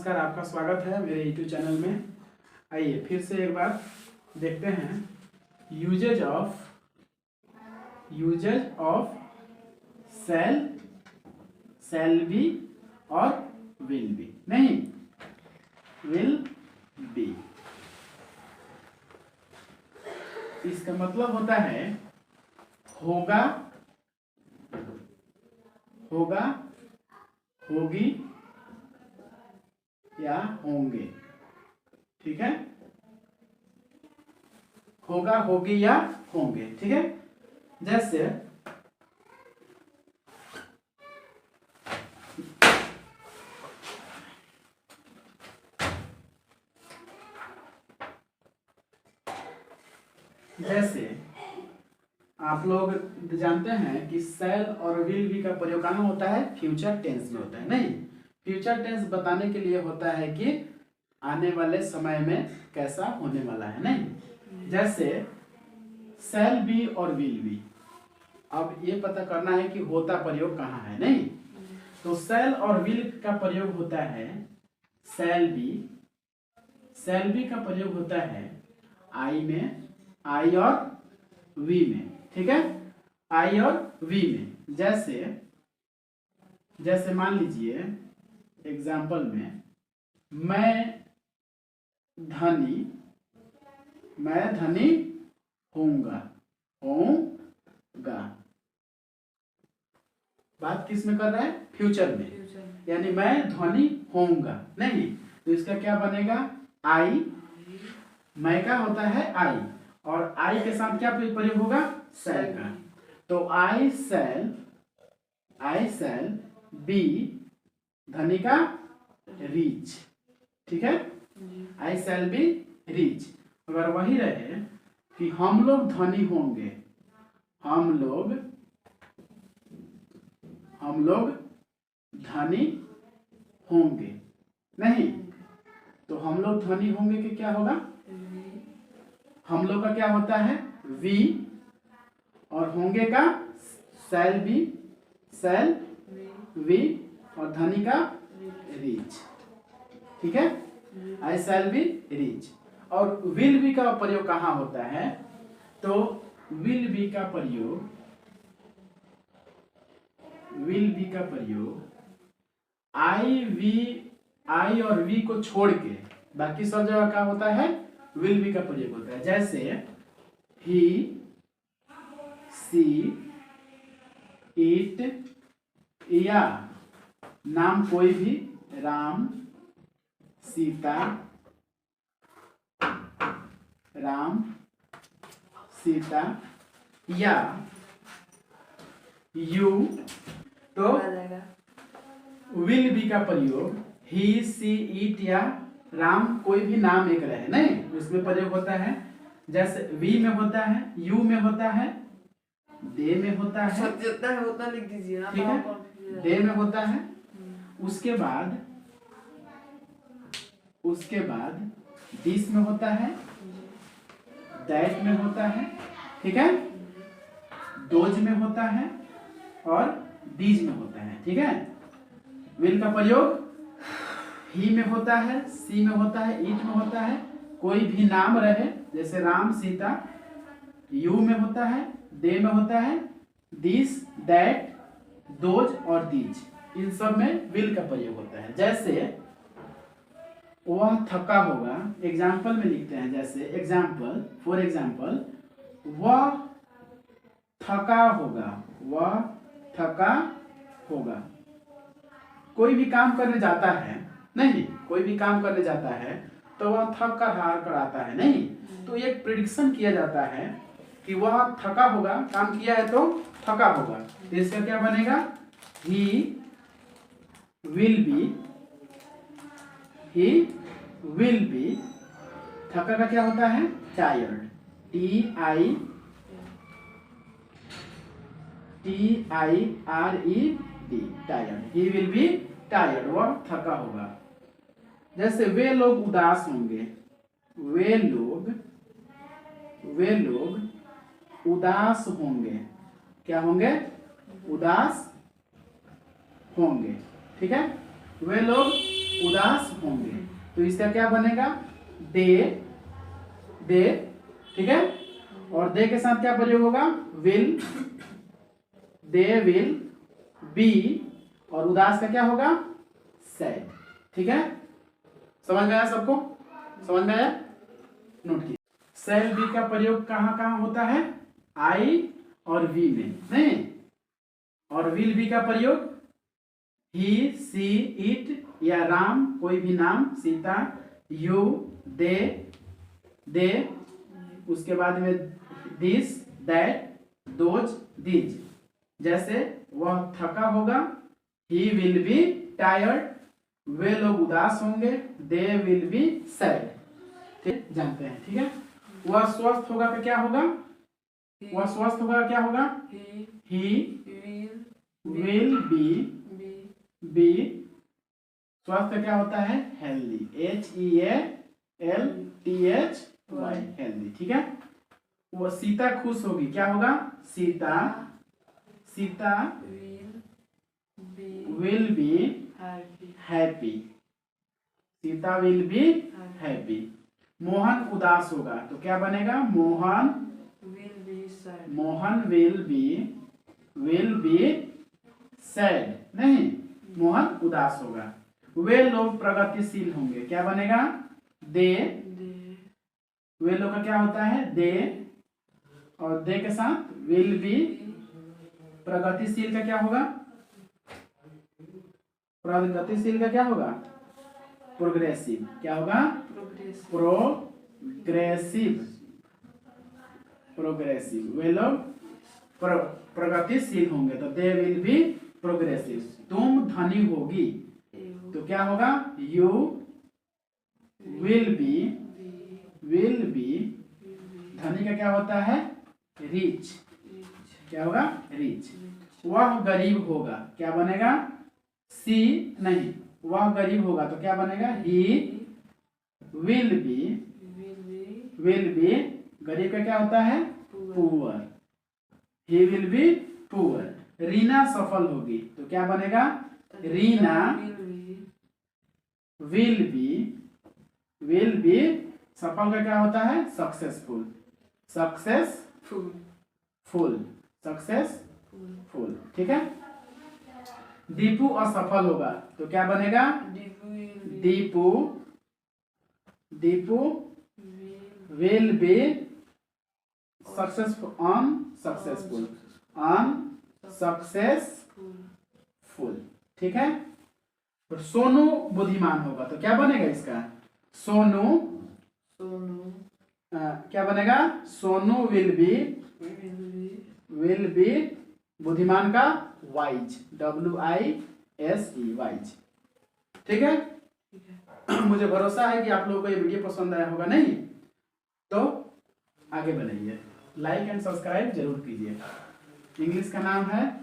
नमस्कार, आपका स्वागत है मेरे यूट्यूब चैनल में। आइए फिर से एक बार देखते हैं यूजेज ऑफ शैल बी और विल बी, नहीं विल बी। इसका मतलब होता है होगा, होगी या होंगे। ठीक है, होगा, होगी या होंगे। ठीक है, जैसे आप लोग जानते हैं कि शैल और विल बी का प्रयोग कहाँ होता है? फ्यूचर टेंस में होता है। नहीं, फ्यूचर टेंस बताने के लिए होता है कि आने वाले समय में कैसा होने वाला है। नहीं, जैसे शैल बी और विल बी, अब ये पता करना है कि होता प्रयोग कहाँ है। नहीं, तो शैल और विल का प्रयोग होता है शैल बी का प्रयोग होता है आई में, आई और वी में। ठीक है, आई और वी में। जैसे मान लीजिए एग्जाम्पल में, मैं धनी होऊंगा। बात किस में कर रहा है? फ्यूचर में, यानी मैं धनी होऊंगा। नहीं, तो इसका क्या बनेगा? आई, मैं का होता है आई, और आई के साथ क्या प्रयोग होगा? शैल का। तो आई शैल बी धनी का रीच। ठीक है, आई शैल बी रीच। अगर वही रहे कि हम लोग धनी होंगे, हम लोग धनी होंगे। नहीं, तो हम लोग धनी होंगे कि क्या होगा? हम लोग का क्या होता है? वी, और होंगे का शैल वी, और धनी का रीच। ठीक है, आई शैल बी रीच। और विल बी का प्रयोग कहाँ होता है? तो विल बी का प्रयोग आई और वी को छोड़ के बाकी सब जगह क्या होता है? विल बी का प्रयोग होता है। जैसे ही, सी, इट, या नाम कोई भी, राम, सीता, या यू। तो विल बी का प्रयोग ही, सी, इट या राम, कोई भी नाम एक रहे, नहीं, उसमें प्रयोग होता है। जैसे वी में होता है, यू में होता है, दे में होता है, जितना है उतना लिख दीजिए ना। ठीक है, दे में होता है। उसके बाद दिस में होता है, दैट में होता है। ठीक है, दोज में होता है और दीज में होता है। ठीक है, विल का प्रयोग ही में होता है, सी में होता है, इट में होता है, कोई भी नाम रहे जैसे राम, सीता। यू में होता है, दे में होता है, दिस, दैट, दोज और दीज, इन सब में विल का प्रयोग होता है। जैसे वह थका होगा, एग्जाम्पल में लिखते हैं। जैसे फॉर एग्जाम्पल, वह थका होगा। कोई भी काम करने जाता है, नहीं, कोई भी काम करने जाता है तो वह थक कर हार कर आता है। नहीं, तो एक प्रेडिक्शन किया जाता है कि वह थका होगा, काम किया है तो थका होगा। तो इसका क्या बनेगा? ही विल बी, थका का क्या होता है? Tired, TIRED, tired. He will be tired, वह थका होगा। जैसे वे लोग उदास होंगे, वे लोग उदास होंगे। क्या होंगे? उदास होंगे। ठीक है, वे लोग उदास होंगे। तो इसका क्या बनेगा, दे, दे, ठीक है। और दे के साथ क्या प्रयोग होगा, विल, दे विल बी, और उदास का क्या होगा, सैड, ठीक है। समझ में आया सबको, समझ में आया, नोट कीजिए। शैल बी का प्रयोग कहाँ कहाँ होता है, आई और वी में, नहीं। और विल बी का प्रयोग ही, सी, इट या राम, कोई भी नाम, सीता, यू, दे, उसके बाद में दिस, दैट, दोज, दीज। जैसे वह थका होगा, ही विल बी टायर्ड, वे लोग उदास होंगे, दे विल बी सैड, ठीक, जानते हैं, ठीक है। वह स्वस्थ होगा तो क्या होगा, वह स्वस्थ होगा क्या होगा, ही विल बी स्वस्थ क्या होता है, हेल्दी, HEALTHY, हेल्दी, ठीक है। वो सीता खुश होगी, क्या होगा, Sita will be happy, Sita will be happy. Mohan उदास होगा तो क्या बनेगा, मोहन विल बी सैड, नहीं, मोहन उदास होगा। वे लोग प्रगतिशील होंगे, क्या बनेगा, दे, वे लोग का क्या होता है, दे, और दे के साथ विल बी, प्रगतिशील का क्या होगा, प्रगतिशील का क्या होगा, प्रोग्रेसिव, क्या होगा, प्रोग्रेसिव, वे लोग प्रगतिशील होंगे तो दे विल बी प्रोग्रेसिव। तुम धनी होगी तो क्या होगा, यू विल बी, धनी का क्या होता है, रिच, क्या होगा, रिच। वह गरीब होगा, क्या बनेगा, सी, नहीं, वह गरीब होगा तो क्या बनेगा, ही विल बी, गरीब का क्या होता है, poor, he will be poor. Reena सफल होगी तो क्या बनेगा, रीना विल बी, सफल का क्या होता है, सक्सेसफुल, सक्सेसफुल, ठीक है। दीपू असफल होगा तो क्या बनेगा, दीपू विल बी अनसक्सेसफुल, ठीक है। और सोनू बुद्धिमान होगा तो क्या बनेगा इसका, सोनू क्या बनेगा, सोनू विल बी बुद्धिमान का वाइज, WISE, वाइज, ठीक है। मुझे भरोसा है कि आप लोगों को ये वीडियो पसंद आया होगा, नहीं तो आगे बढ़ाइए, लाइक एंड सब्सक्राइब जरूर कीजिए। इंग्लिश का नाम है